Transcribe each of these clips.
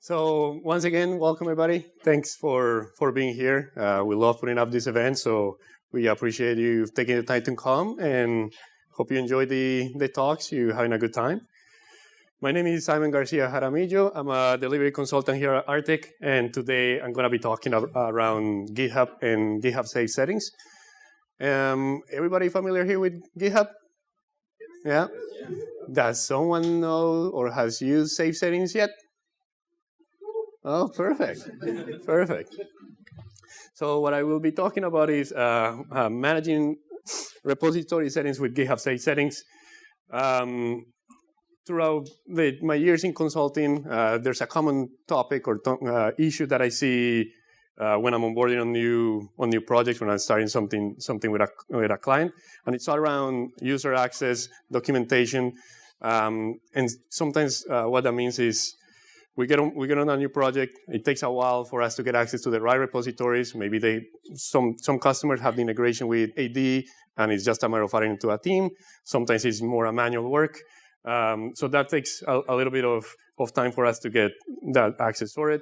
So once again, welcome everybody. Thanks for being here. We love putting up this event, so we appreciate you taking the time to come and hope you enjoy the talks. You're having a good time. My name is Garcia Jaramillo. I'm a delivery consultant here at Arctiq, and today I'm going to be talking around GitHub and GitHub Safe-Settings. Everybody familiar here with GitHub? Yeah? Does someone know or has used Safe-Settings yet? Oh, perfect. Perfect. So what I will be talking about is managing repository settings with GitHub Safe-Settings. Throughout my years in consulting, there's a common topic or issue that I see when I'm onboarding on new projects, when I'm starting something with a client, and it's all around user access, documentation, and sometimes what that means is we get on a new project. It takes a while for us to get access to the right repositories. Maybe some customers have the integration with AD, and it's just a matter of adding it to a team. Sometimes it's more a manual work. So that takes a little bit of time for us to get that access for it.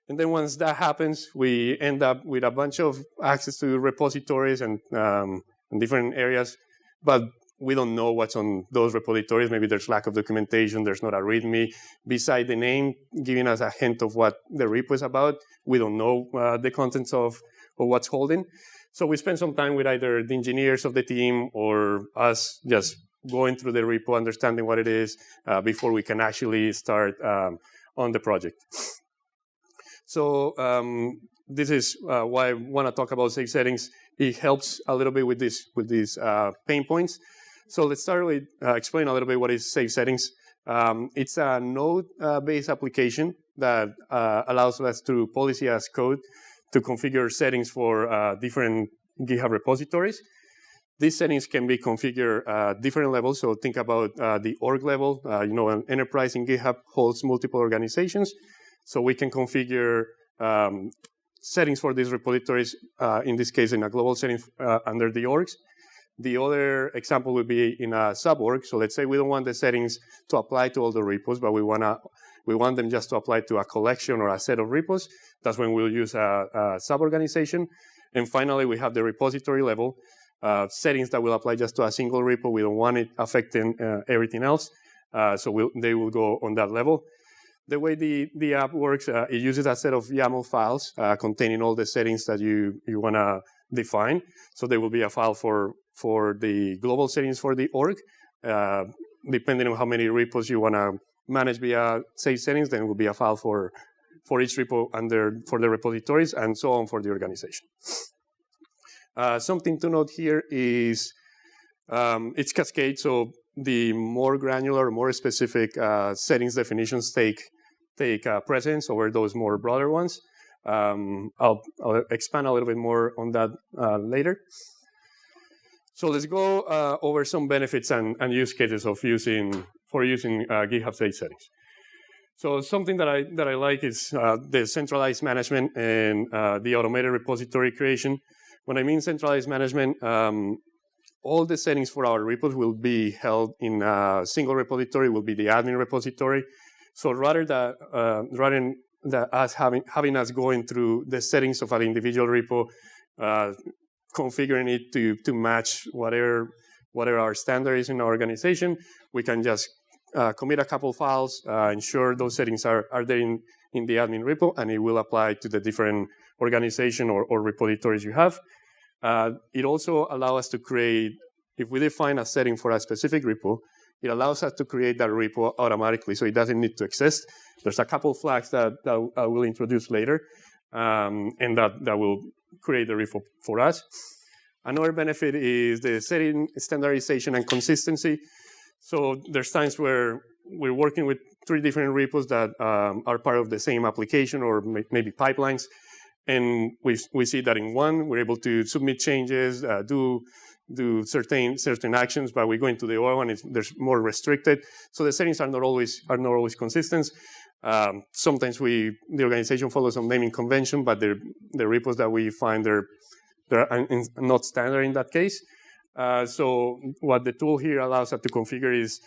And then once that happens, we end up with a bunch of access to repositories and different areas, but we don't know what's on those repositories. Maybe there's lack of documentation, there's not a README. Beside the name, giving us a hint of what the repo is about, we don't know the contents of what's holding. So we spend some time with either the engineers of the team or us just going through the repo, understanding what it is before we can actually start on the project. So this is why I want to talk about safe settings. It helps a little bit with these pain points. So let's start with explain a little bit what is safe settings. It's a node-based application that allows us through policy as code to configure settings for different GitHub repositories. These settings can be configured at different levels. So think about the org level. An enterprise in GitHub holds multiple organizations. So we can configure settings for these repositories, in this case, in a global setting under the orgs. The other example would be in a sub-org. So let's say we don't want the settings to apply to all the repos, but we want them just to apply to a collection or a set of repos. That's when we'll use a sub-organization. And finally, we have the repository level. Settings that will apply just to a single repo. We don't want it affecting everything else. So they will go on that level. The way the app works, it uses a set of YAML files containing all the settings that you want to define. So there will be a file for the global settings for the org. Depending on how many repos you want to manage via safe settings, then it will be a file for each repo for the repositories and so on for the organization. Something to note here is it's cascade, so the more granular, more specific settings definitions take precedence over those more broader ones. I'll expand a little bit more on that later. So let's go over some benefits and use cases of using GitHub Safe-Settings. So something that I like is the centralized management and the automated repository creation. When I mean centralized management, all the settings for our repos will be held in a single repository, will be the admin repository. So rather than us having us going through the settings of an individual repo, configuring it to match whatever our standard is in our organization, we can just commit a couple files, ensure those settings are there in the admin repo, and it will apply to the different organization or repositories you have. It also allows us to create, if we define a setting for a specific repo, it allows us to create that repo automatically, so it doesn't need to exist. There's a couple flags that I will introduce later, and that will create the repo for us. Another benefit is the setting standardization and consistency. So there's times where we're working with 3 different repos that are part of the same application or maybe pipelines. And we see that in one, we're able to submit changes, do certain actions, but we go into the other one, there's more restricted. So the settings are not always consistent. Sometimes the organization follows some naming convention, but the repos that we find they're not standard in that case. So what the tool here allows us to configure is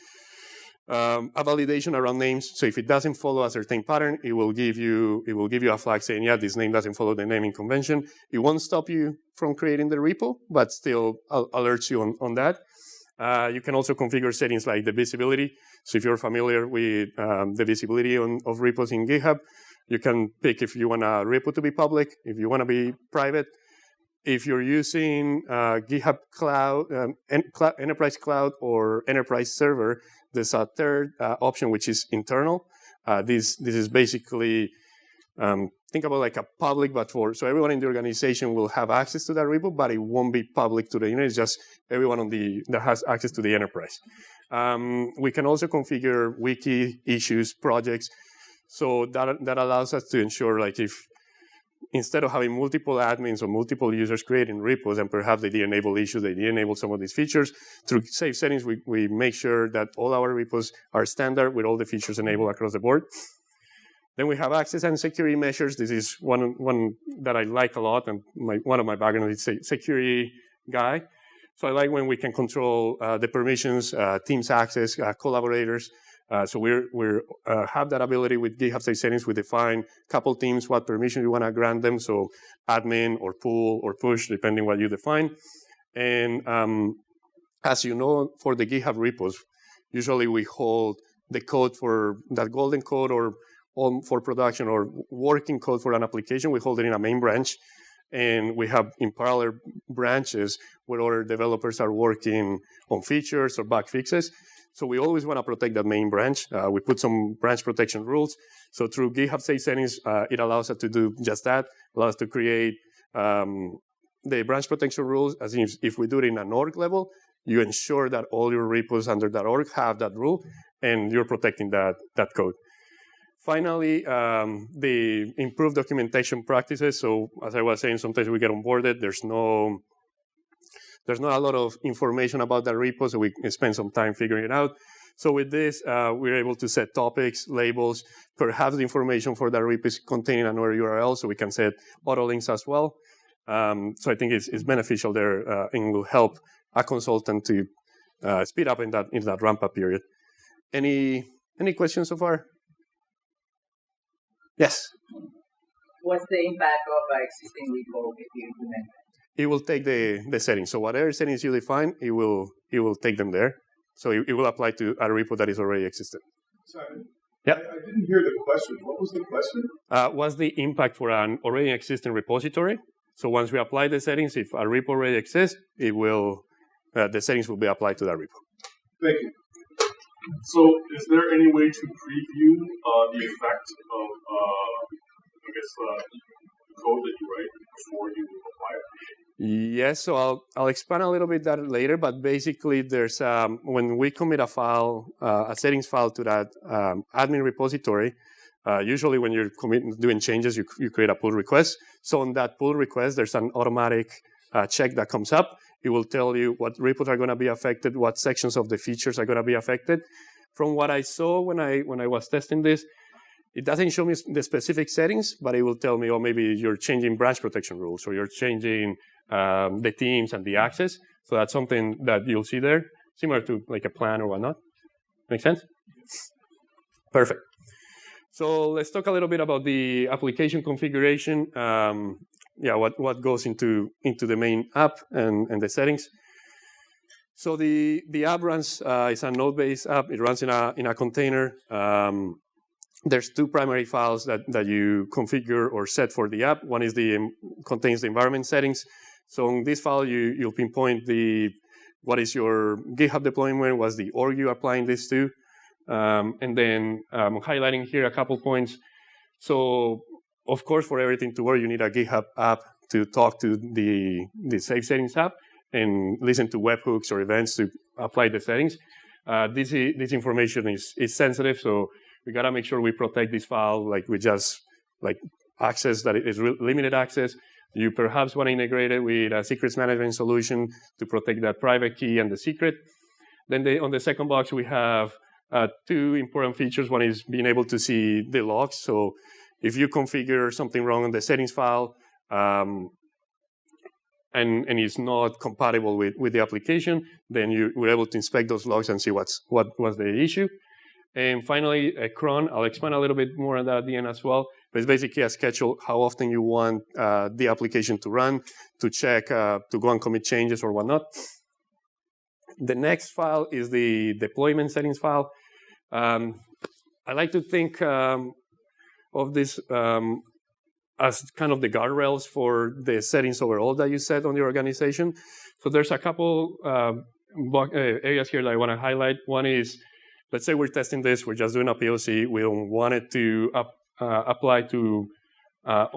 A validation around names. So if it doesn't follow a certain pattern, it will give you a flag saying, yeah, this name doesn't follow the naming convention. It won't stop you from creating the repo, but still alerts you on that. You can also configure settings like the visibility. So if you're familiar with the visibility of repos in GitHub, you can pick if you want a repo to be public, if you want to be private. If you're using GitHub Cloud, Enterprise Cloud or Enterprise Server, there's a third option, which is internal. This is basically, think about like a public, but so everyone in the organization will have access to that repo, but it won't be public to the internet. It's just everyone that has access to the enterprise. We can also configure wiki, issues, projects. So that allows us to ensure, like, if instead of having multiple admins or multiple users creating repos, and perhaps they didn't enable issues, they didn't enable some of these features, through safe settings, we make sure that all our repos are standard with all the features enabled across the board. Then we have access and security measures. This is one that I like a lot, and one of my backgrounds is a security guy. So I like when we can control the permissions, teams access, collaborators. So we have that ability with GitHub Safe-Settings. We define a couple teams, what permission we want to grant them. So admin or pool or push, depending what you define. And as you know, for the GitHub repos, usually we hold the code for that golden code or for production or working code for an application. We hold it in a main branch. And we have in parallel branches where other developers are working on features or bug fixes. So we always want to protect that main branch. We put some branch protection rules. So through GitHub Safe-Settings, it allows us to do just that. Allows us to create the branch protection rules as if we do it in an org level, you ensure that all your repos under that org have that rule, and you're protecting that code. Finally, the improved documentation practices. So as I was saying, sometimes we get onboarded. There's not a lot of information about that repo, so we spend some time figuring it out. So with this, we're able to set topics, labels, perhaps the information for that repo is contained in another URL, so we can set auto links as well. So I think it's beneficial there and will help a consultant to speed up in that ramp-up period. Any questions so far? Yes? What's the impact of existing repo if you implement that? It will take the settings. So whatever settings you define, it will take them there. So it will apply to a repo that is already existent. Sorry. Yeah. I didn't hear the question. What was the question? What's the impact for an already existing repository? So once we apply the settings, if a repo already exists, it will the settings will be applied to that repo. Thank you. So is there any way to preview the effect of, code that you write before you apply it? Yes, so I'll expand a little bit that later, but basically there's when we commit a file, a settings file to that admin repository, usually when you're doing changes, you create a pull request. So on that pull request, there's an automatic check that comes up. It will tell you what repos are going to be affected, what sections of the features are going to be affected. From what I saw when I was testing this, it doesn't show me the specific settings, but it will tell me, oh, maybe you're changing branch protection rules, or you're changing the teams and the access. So that's something that you'll see there, similar to like a plan or whatnot. Make sense? Perfect. So let's talk a little bit about the application configuration. What goes into the main app and the settings. So the app runs is a node-based app. It runs in a container. There's two primary files that you configure or set for the app. One is contains the environment settings. So in this file, you'll pinpoint what is your GitHub deployment, what's the org you're applying this to, and then I'm highlighting here a couple points. So of course, for everything to work, you need a GitHub app to talk to the Safe Settings app and listen to webhooks or events to apply the settings. This information is sensitive, so we gotta make sure we protect this file, like we just access that is limited access. You perhaps want to integrate it with a secrets management solution to protect that private key and the secret. Then on the second box, we have two important features. One is being able to see the logs. So if you configure something wrong in the settings file and it's not compatible with the application, then we're able to inspect those logs and see what was the issue. And finally, a cron. I'll expand a little bit more on that at the end as well. But it's basically a schedule how often you want the application to run, to check, to go and commit changes or whatnot. The next file is the deployment settings file. I like to think of this as kind of the guardrails for the settings overall that you set on the organization. So there's a couple areas here that I want to highlight. One is, let's say we're testing this, we're just doing a POC, we don't want it to apply to,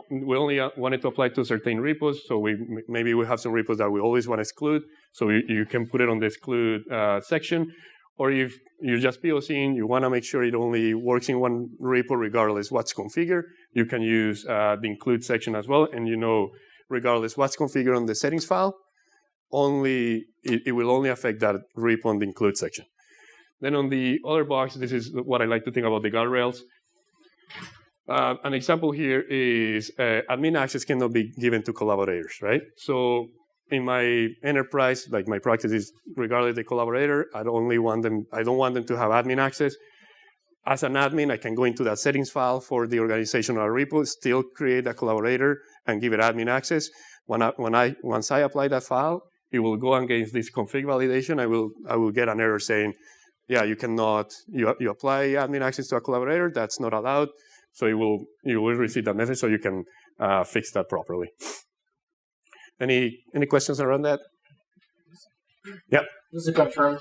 we only want it to apply to certain repos, so maybe we have some repos that we always want to exclude, so you can put it on the exclude section. Or if you're just POCing, you want to make sure it only works in one repo regardless what's configured, you can use the include section as well, and regardless what's configured on the settings file, it will only affect that repo on the include section. Then on the other box, this is what I like to think about the guardrails. An example here is admin access cannot be given to collaborators, right? So in my enterprise, like my practice is, regardless of the collaborator, I don't want them to have admin access. As an admin, I can go into that settings file for the organizational repo, still create a collaborator and give it admin access. Once I apply that file, it will go against this config validation. I will get an error saying, yeah, you cannot, you apply admin access to a collaborator, that's not allowed. So you will receive that message so you can fix that properly. Any questions around that? Yeah. Just to confirm,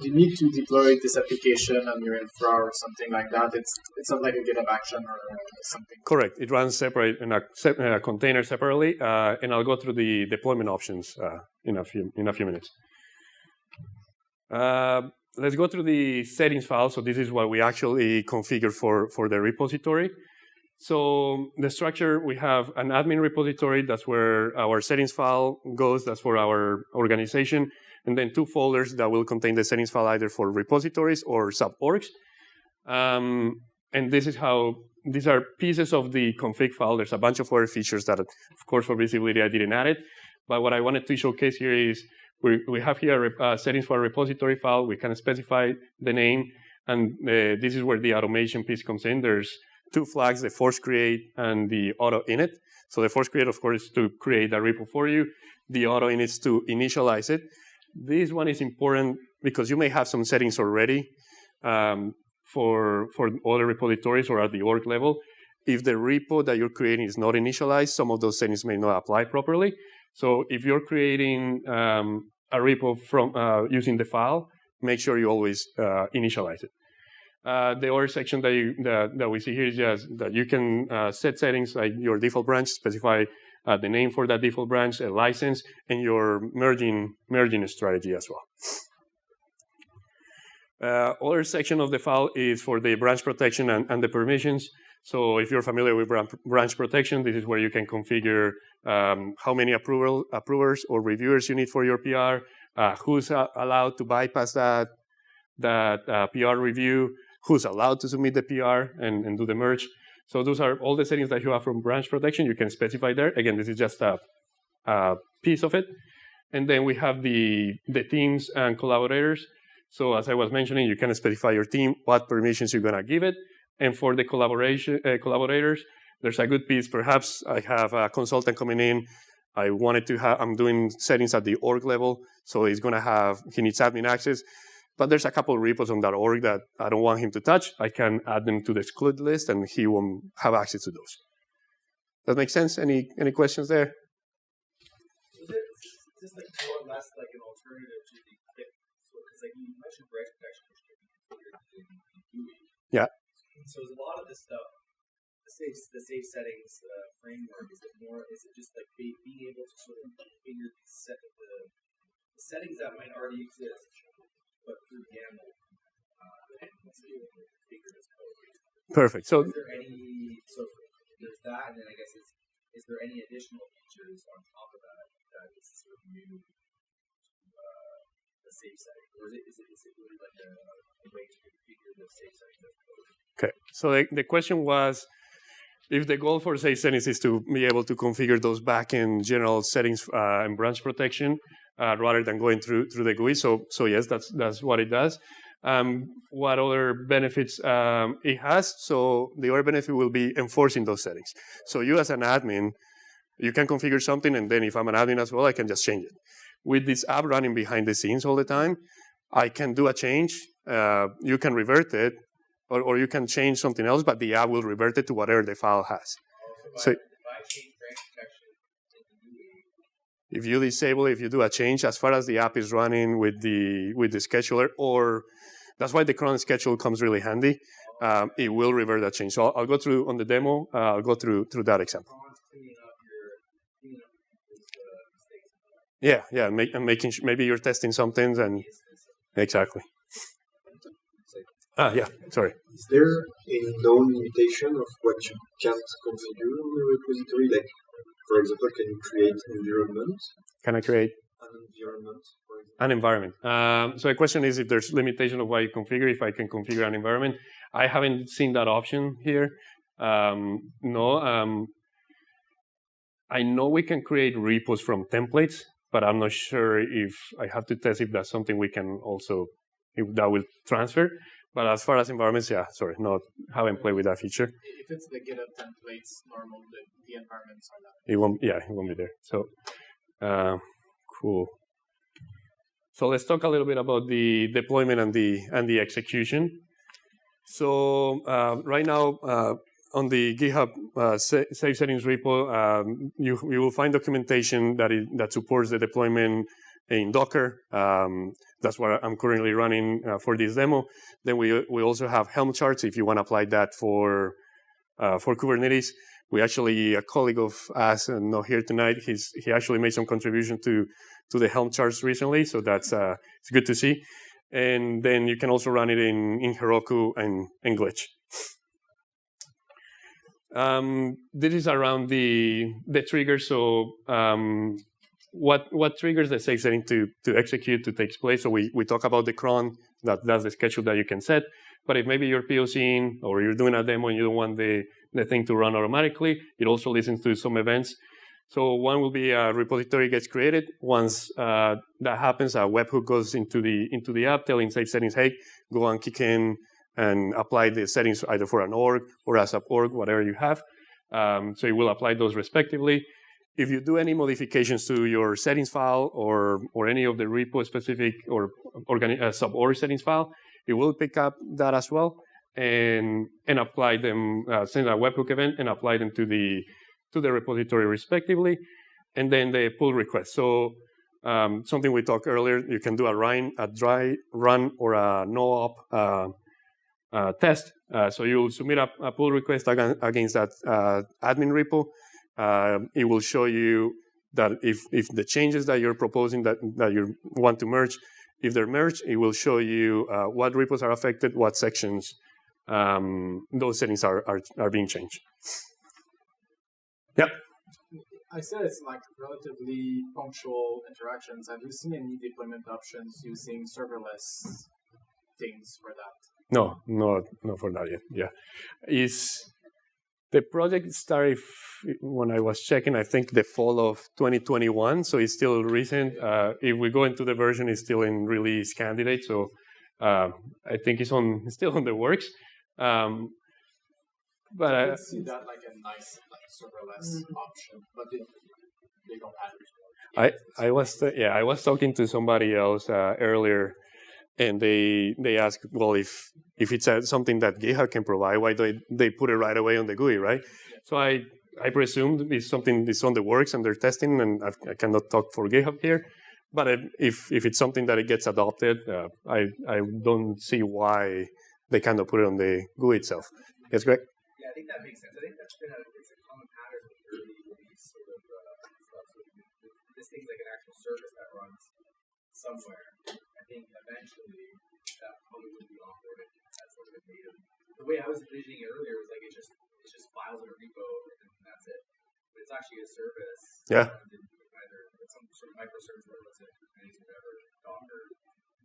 you need to deploy this application on your infra or something like that. It's not like a GitHub action or something. Correct. It runs separate in a container separately, and I'll go through the deployment options in a few minutes. Let's go through the settings file. So this is what we actually configure for the repository. So the structure, we have an admin repository. That's where our settings file goes. That's for our organization. And then 2 folders that will contain the settings file either for repositories or sub-orgs. And this is how, these are pieces of the config file. There's a bunch of other features that, of course, for visibility, I didn't add it. But what I wanted to showcase here is we have here a settings for a repository file. We can specify the name. And this is where the automation piece comes in. There's 2 flags, the force create and the auto init. So the force create, of course, is to create a repo for you. The auto init is to initialize it. This one is important because you may have some settings already for other repositories or at the org level. If the repo that you're creating is not initialized, some of those settings may not apply properly. So if you're creating a repo from using the file, make sure you always initialize it. The other section that we see here is just that you can set settings like your default branch, specify the name for that default branch, a license, and your merging strategy as well. Other section of the file is for the branch protection and the permissions. So if you're familiar with branch protection, this is where you can configure how many approvers or reviewers you need for your PR, who's allowed to bypass that PR review, who's allowed to submit the PR and do the merge. So those are all the settings that you have from branch protection. You can specify there. Again, this is just a piece of it. And then we have the teams and collaborators. So as I was mentioning, you can specify your team, what permissions you're going to give it. And for the collaborators, there's a good piece. Perhaps I have a consultant coming in. I'm doing settings at the org level. So he needs admin access. But there's a couple of repos on that org that I don't want him to touch. I can add them to the exclude list, and he won't have access to those. Does that make sense? Any questions there? Is this like more or less like an alternative to the PIP? Because like you mentioned branch protection, which can be configured in GUI. Yeah. So is a lot of this stuff, the safe settings framework, is it just like being able to sort of configure the settings that might already exist, but through YAML, once you configure this code? Perfect. So there's that, and then I guess is there any additional features on top of that is sort of new to the safe setting, or is it really like a way to configure the safe setting of code? Okay. So the question was, if the goal for safe settings is to be able to configure those back-end general settings and branch protection rather than going through the GUI. So yes, that's what it does. What other benefits it has? So the other benefit will be enforcing those settings. So you as an admin, you can configure something, and then if I'm an admin as well, I can just change it. With this app running behind the scenes all the time, I can do a change. You can revert it, or you can change something else, but the app will revert it to whatever the file has. So if you disable, if you do a change, as far as the app is running with the scheduler, or that's why the cron schedule comes really handy. It will revert that change. So I'll go through on the demo. I'll go through that example. Yeah, making maybe you're testing something and exactly. Yeah, sorry. Is there a known limitation of what you can't configure on the repository? Like, for example, can you create an environment? Can I create an environment? So the question is if there's limitation of what you configure, if I can configure an environment. I haven't seen that option here. No. I know we can create repos from templates, but I'm not sure if I have to test if that's something we can also, if that will transfer. But as far as environments, haven't played with that feature. If it's the GitHub templates, normal, the environments are not. It won't be there. So, cool. So let's talk a little bit about the deployment and the execution. So right now, on the GitHub Safe-Settings repo, you will find documentation that supports the deployment in Docker. That's what I'm currently running for this demo. Then we also have Helm charts if you want to apply that for Kubernetes. We actually, a colleague of us, not here tonight, he actually made some contribution to the Helm charts recently, so that's it's good to see. And then you can also run it in Heroku and Glitch. This is around the triggers. So what triggers the safe setting to execute, to take place? So we talk about the cron, that's the schedule that you can set. But if maybe you're POCing or you're doing a demo and you don't want the thing to run automatically, it also listens to some events. So one will be a repository gets created. Once that happens, a webhook goes into the app telling safe settings, hey, go and kick in and apply the settings either for an org or as a org, whatever you have. So it will apply those respectively. If you do any modifications to your settings file or any of the repo specific or sub-org settings file, it will pick up that as well and apply them, send a webhook event and apply them to the repository respectively, and then the pull request. So something we talked earlier, you can do a dry run or a no-op test. So you'll submit a pull request against that admin repo. It will show you that if the changes that you're proposing that you want to merge, if they're merged, it will show you what repos are affected, what sections those settings are being changed. Yeah. I said it's like relatively punctual interactions. Have you seen any deployment options using serverless things for that? No, not for that yet. Yeah, the project started when I was checking. I think the fall of 2021, so it's still recent. If we go into the version, it's still in release candidate. So I think it's still on the works. But I could see that like a nice serverless option, but they don't have it. I was talking to somebody else earlier, and they asked, well, if it's something that GitHub can provide, why do they put it right away on the GUI, right? Yeah. So I presume it's something that's on the works and they're testing, and I cannot talk for GitHub here. But if it's something that it gets adopted, I don't see why they cannot put it on the GUI itself. Yes, Greg? Yeah, I think that makes sense. I think that's been it's a common pattern with early release sort of stuff. So this thing's like an actual service that runs somewhere. I think eventually that probably would be offboarded as sort of a native. The way I was envisioning it earlier was like it's just files in a repo and that's it. But it's actually a service. Yeah. Either it's some sort of microservice or whatever, Docker.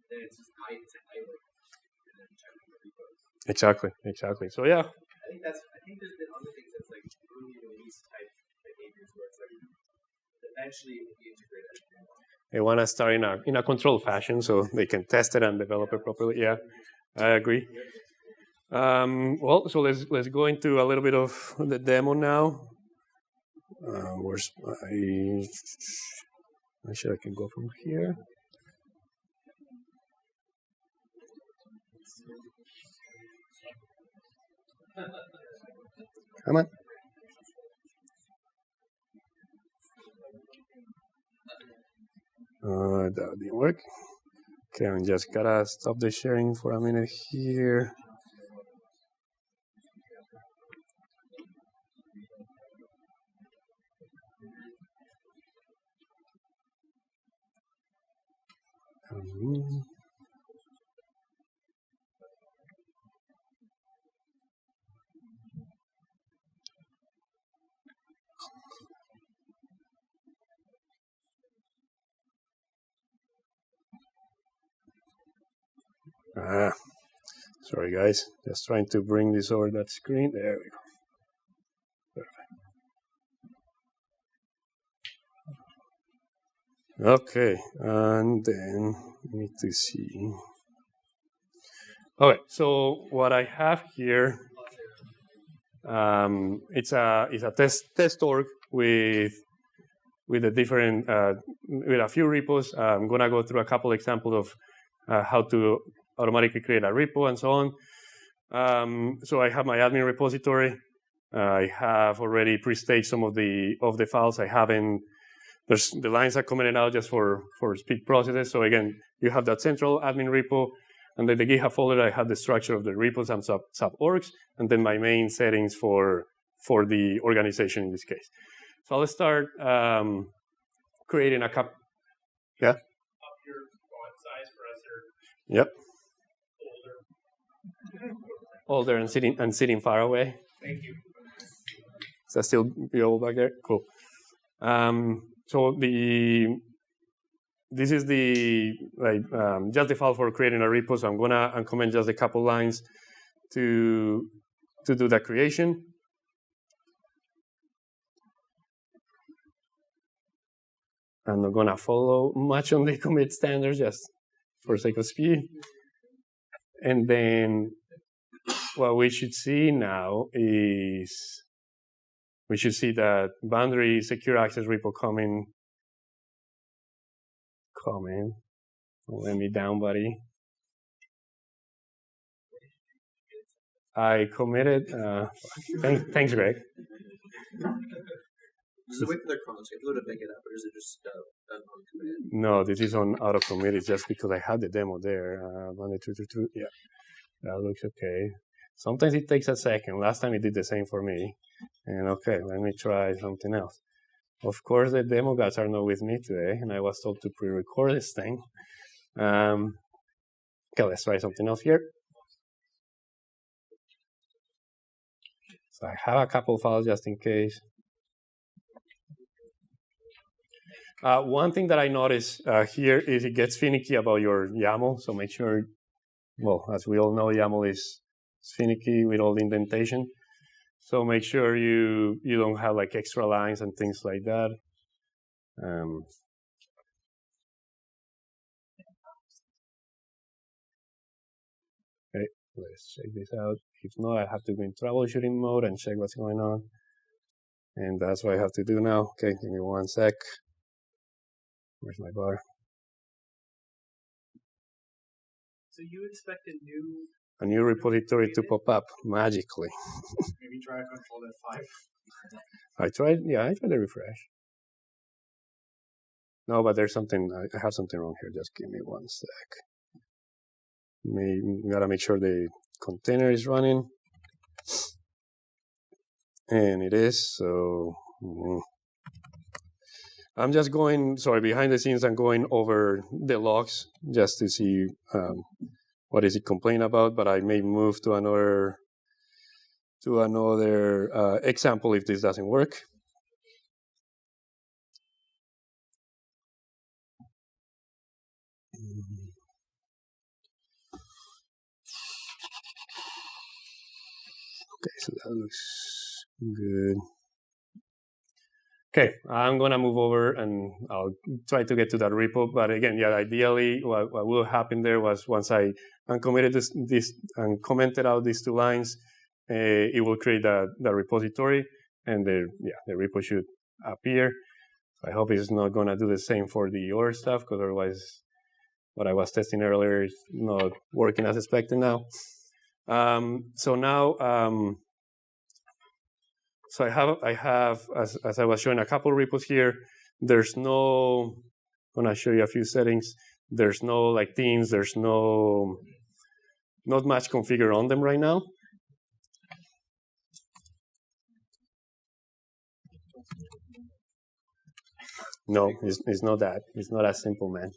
Then it's just idle and then checking the repos. Exactly. So yeah. I think there's been other things that's like early release type behaviors where it's like eventually it will be integrated. They want to start in a controlled fashion so they can test it and develop it properly. Yeah, I agree. Well, so let's go into a little bit of the demo now. Where's my? I'm sure I can go from here. Come on. That didn't work. Okay, I'm just gotta stop the sharing for a minute here. Sorry guys, just trying to bring this over that screen. There we go. Perfect. Okay, and then we need to see. Okay, so what I have here, it's a test org with a different with a few repos. I'm gonna go through a couple examples of how to automatically create a repo and so on. So I have my admin repository. I have already pre-staged some of the files. I haven't. There's the lines are commented out just for speed processes. So again, you have that central admin repo, and then the GitHub folder. I have the structure of the repos and sub orgs, and then my main settings for the organization in this case. So let's start creating a cup. Yeah. Up your font size for Yep. Older and sitting far away. Thank you. Is that still viewable back there? Cool. So this is the just the file for creating a repo. So I'm gonna uncomment just a couple lines to do that creation. I'm not gonna follow much on the commit standards just for sake of speed. And then what we should see now is we should see that boundary secure access repo coming. Don't let me down, buddy. I committed. Thanks, Greg. Does it wait for their comments? You have to pick it up, or is it just uncommitted? No, this is on auto commit. It's just because I had the demo there. Yeah, that looks okay. Sometimes it takes a second. Last time it did the same for me. And okay, let me try something else. Of course, the demo guys are not with me today, and I was told to pre-record this thing. Okay, let's try something else here. So I have a couple files just in case. One thing that I noticed here is it gets finicky about your YAML. So make sure, well, as we all know, YAML is finicky with all the indentation. So make sure you don't have like extra lines and things like that. Okay, let's check this out. If not, I have to go in troubleshooting mode and check what's going on. And that's what I have to do now. Okay, give me 1 sec. Where's my bar? So you expect a new repository to pop up magically. Maybe try Control F5. I tried the refresh. No, but there's something, I have something wrong here. Just give me 1 sec. Gotta make sure the container is running. And it is, so. I'm just going, behind the scenes, I'm going over the logs just to see what is it complaining about, but I may move to another example if this doesn't work. Okay, so that looks good. Okay, I'm gonna move over and I'll try to get to that repo. But again, yeah, ideally, what will happen there was once I uncommitted this and commented out these 2 lines, it will create the repository, and the repo should appear. So I hope it's not gonna do the same for the other stuff, because otherwise, what I was testing earlier is not working as expected now. So now. So I have, as I was showing, a couple repos here. There's no, I'm gonna show you a few settings. There's no like themes. There's not much configured on them right now. No, it's not that. It's not as simple, man.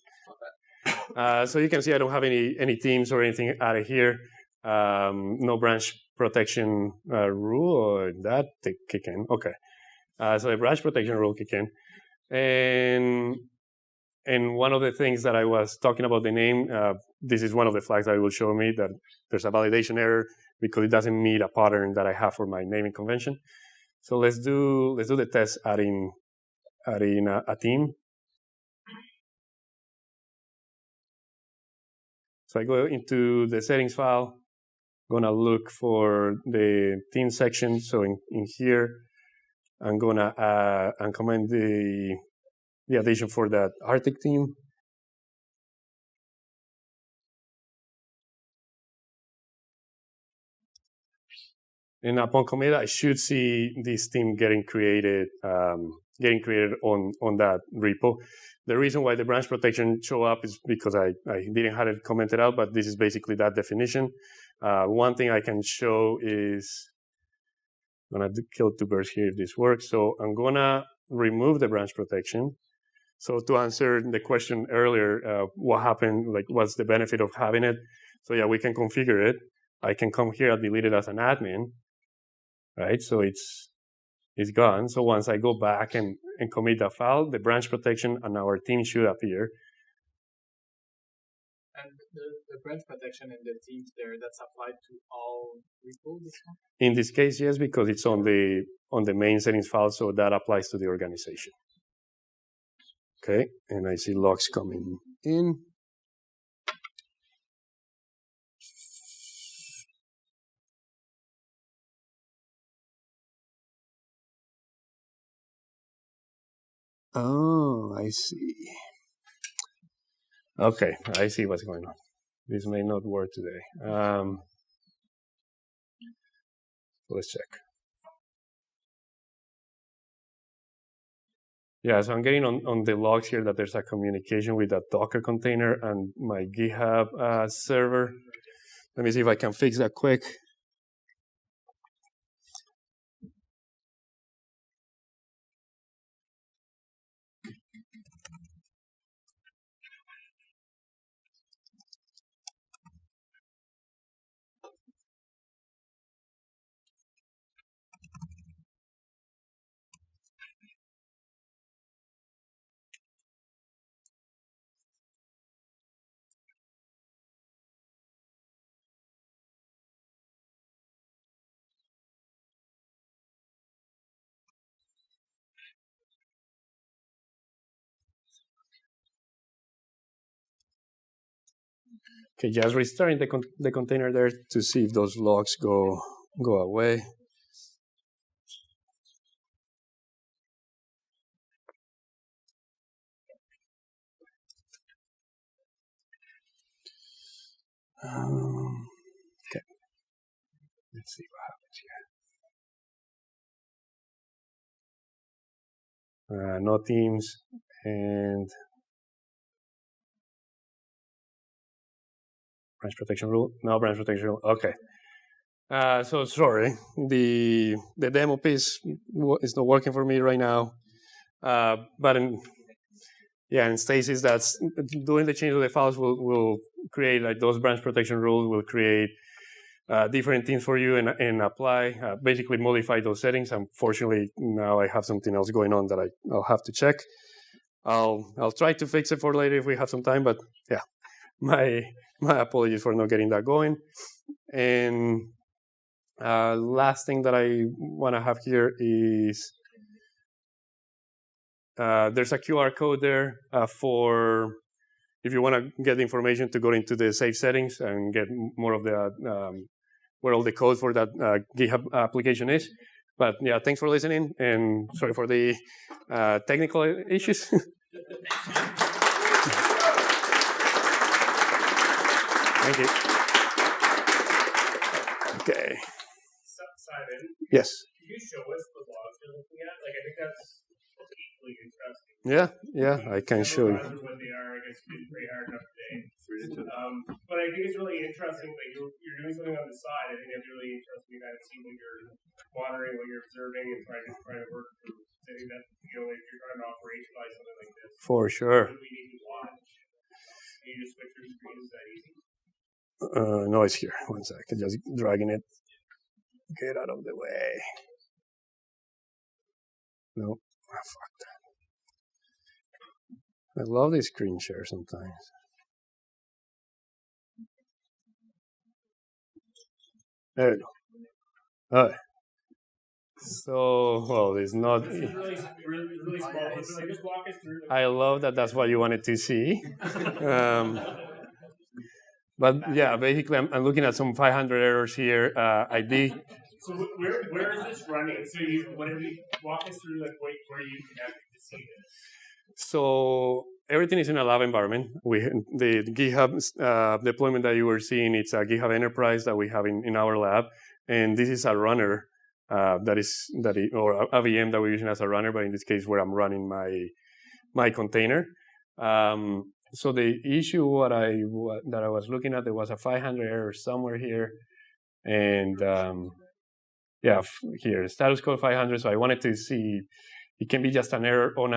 So you can see I don't have any themes or anything out of here. No branch protection rule, or that they kick in. Okay, so the branch protection rule kick in, and one of the things that I was talking about the name, this is one of the flags that it will show me that there's a validation error because it doesn't meet a pattern that I have for my naming convention. So let's do the test adding a theme. So I go into the settings file. Gonna look for the theme section. So in here, I'm gonna uncomment the addition for that Arctiq theme. And upon commit, I should see this theme getting created on that repo. The reason why the branch protection show up is because I didn't have it commented out, but this is basically that definition. One thing I can show is, I'm gonna kill 2 birds here if this works. So I'm gonna remove the branch protection. So to answer the question earlier, what happened, like what's the benefit of having it? So yeah, we can configure it. I can come here and delete it as an admin, right? So it's gone. So once I go back and commit the file, the branch protection and our theme should appear. And the branch protection and the themes there, that's applied to all repos? In this case, yes, because it's on the main settings file, so that applies to the organization. Okay, and I see logs coming in. Oh, I see. Okay, I see what's going on. This may not work today. Let's check. Yeah, so I'm getting on the logs here that there's a communication with a Docker container and my GitHub server. Let me see if I can fix that quick. Okay, just restarting the container there to see if those logs go away. Okay, let's see what happens here. No themes and branch protection rule. No branch protection rule. Okay. So sorry, the demo piece is not working for me right now. But in Stasis, that's doing the change of the files will create like those branch protection rules will create different things for you and apply, basically modify those settings. Unfortunately, now I have something else going on that I'll have to check. I'll try to fix it for later if we have some time, but yeah, my apologies for not getting that going. And last thing that I want to have here is there's a QR code there for if you want to get the information to go into the safe settings and get more of the where all the code for that GitHub application is. But yeah, thanks for listening, and sorry for the technical issues. Thank you. Okay. Simon, Yes. can you show us the logs you're looking at? Like, I think that's equally interesting. Yeah, I can show you. What they are, I guess it's pretty hard enough today. But I think it's really interesting that you're doing something on the side. I think it's really interesting to kind of see what you're monitoring, what you're observing, and trying to work through. I think that, if you're trying to operationalize something like this, For sure. what do we need to watch? Can you just switch your screen? Is that easy? No, it's here. One second, just dragging it. Get out of the way. No, fuck that. I love this screen share sometimes. There we go. All right. So, well, it's not. This is really small. So just walk us through. I love that that's what you wanted to see. But yeah, basically, I'm looking at some 500 errors here. I did. So where is this running? So walk us through where you connected to see this? So everything is in a lab environment. The GitHub deployment that you were seeing, it's a GitHub Enterprise that we have in our lab, and this is a runner or a VM that we're using as a runner. But in this case, where I'm running my container. So the issue that I was looking at, there was a 500 error somewhere here, and here status code 500. So I wanted to see it can be just an error on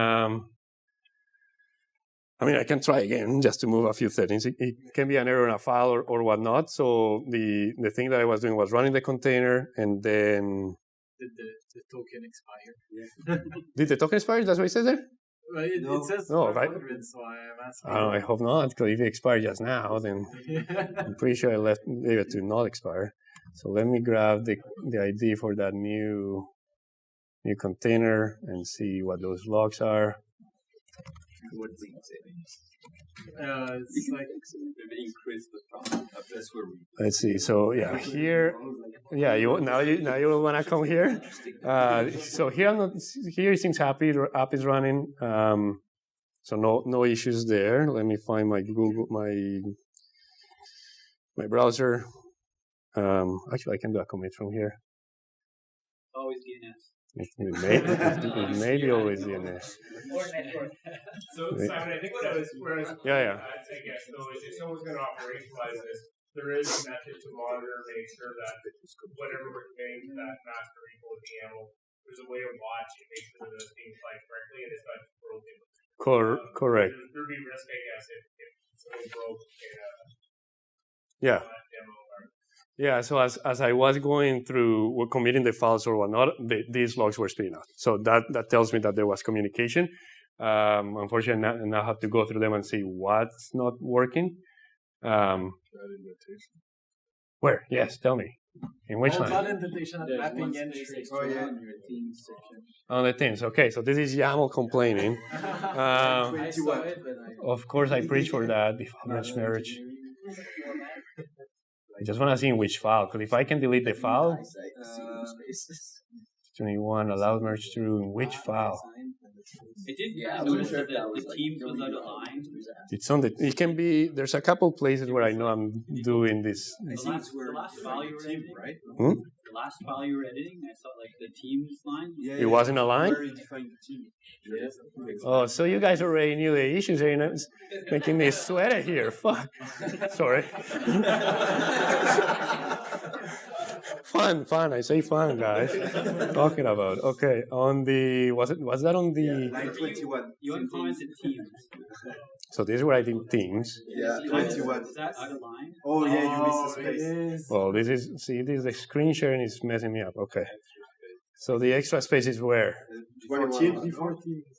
I can try again just to move a few settings. It can be an error in a file or whatnot. So the thing that I was doing was running the container, and then Did the token expire? Did the token expire? That's what it says there. Well, it says no, right? 500, so I'm asking. I hope not, because if it expired just now, then I'm pretty sure I leave it to not expire. So let me grab the ID for that new container and see what those logs are. What the settings? It's like maybe increase the time. That's where we. Let's see. So yeah, here, yeah, you will wanna come here. So here it seems happy. The app is running. So no issues there. Let me find my Google my browser. Actually, I can do a commit from here. Always DNS. It may be always DNS. Or network. So Simon, I think where I was I guess though is if someone's going to operationalize this, there is a method to monitor, make sure that whatever we're committing to that master repo with the YAML, there's a way of watching, make sure that it's being applied correctly and it's not broken. Correct. There'd be risk, I guess, if something broke in a demo. Yeah, so as I was going through, committing the files or whatnot, these logs were spinning out. So that tells me that there was communication. Unfortunately, I now have to go through them and see what's not working. Where? Yes, tell me. In which line? indentation and mapping entry. Oh, yeah, in your teams section. On the teams. Okay, so this is YAML complaining. I saw it, but Of course, I preach for that. Default marriage. I just want to see in which file, because if I can delete the file, 21 allowed merge through in which file? I did notice that the teams was out of line. It's on it can be, there's a couple places where I know I'm doing this. The last file you were editing, right? Hmm? The last file you were editing, I saw like the teams line. It wasn't a line? Yes. Oh, so you guys already knew the issues here, and it's making me sweat it here. Fuck. Sorry. Fun. I say fun, guys. Talking about. Okay, on the was that on the 921. You uncommented teams. So this is where I did teams. Yeah, 21. Is that out of line? Oh yeah, you missed the space. Well, the screen sharing is messing me up. Okay. So the extra space is where? 14.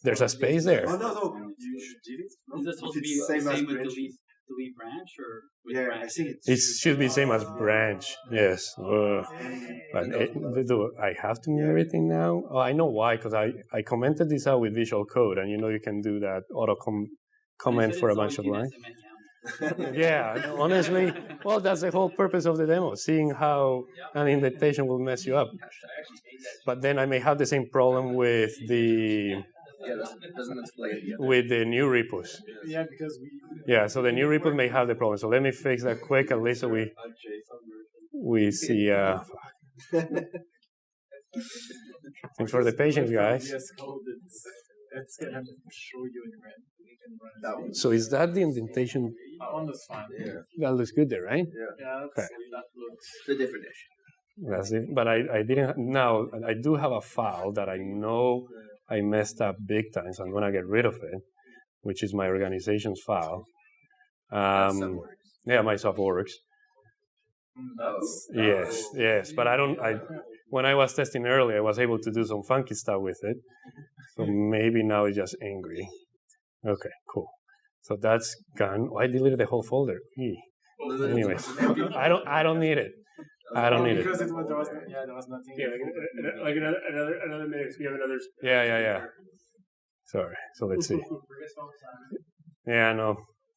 There's a space there. Oh no, you should delete. Is that supposed to be the same with delete? delete branch or with Yeah, branch? I think It should be same as branch. Yes. But do I have to move everything now? Oh, I know why, because I commented this out with Visual Code, and you can do that comment for a bunch of lines. Yeah, honestly, well, that's the whole purpose of the demo, seeing how an indentation will mess you up. But then I may have the same problem with the new repos. Yeah, because Yeah, so the new repos may have the problem. So let me fix that quick, at least so we see. Thanks for the patience, guys. It's gonna show you in red. So is that the indentation? That one looks fine. That looks good there, right? Yeah, Okay. that looks The definition. That's it. But I didn't. Now I do have a file that I know I messed up big time, so I'm gonna get rid of it, which is my organizations file. Yeah, my subworks. Yes. But when I was testing earlier, I was able to do some funky stuff with it. So maybe now it's just angry. Okay, cool. So that's gone. Oh, I deleted the whole folder. Anyways, I don't need it. I don't need it. Because there was nothing. Yeah, like another minute. We have another. Yeah. Sorry. So let's see. Yeah, no,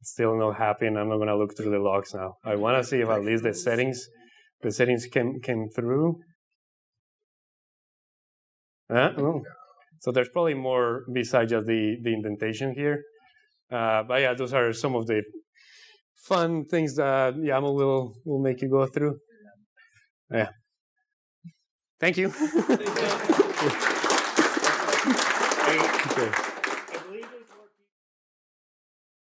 still not happy, and I'm not gonna look through the logs now. I want to see if at least the settings came through. Oh. So there's probably more besides just the indentation here. But yeah, those are some of the fun things that YAML will make you go through. Yeah. Thank you. Okay.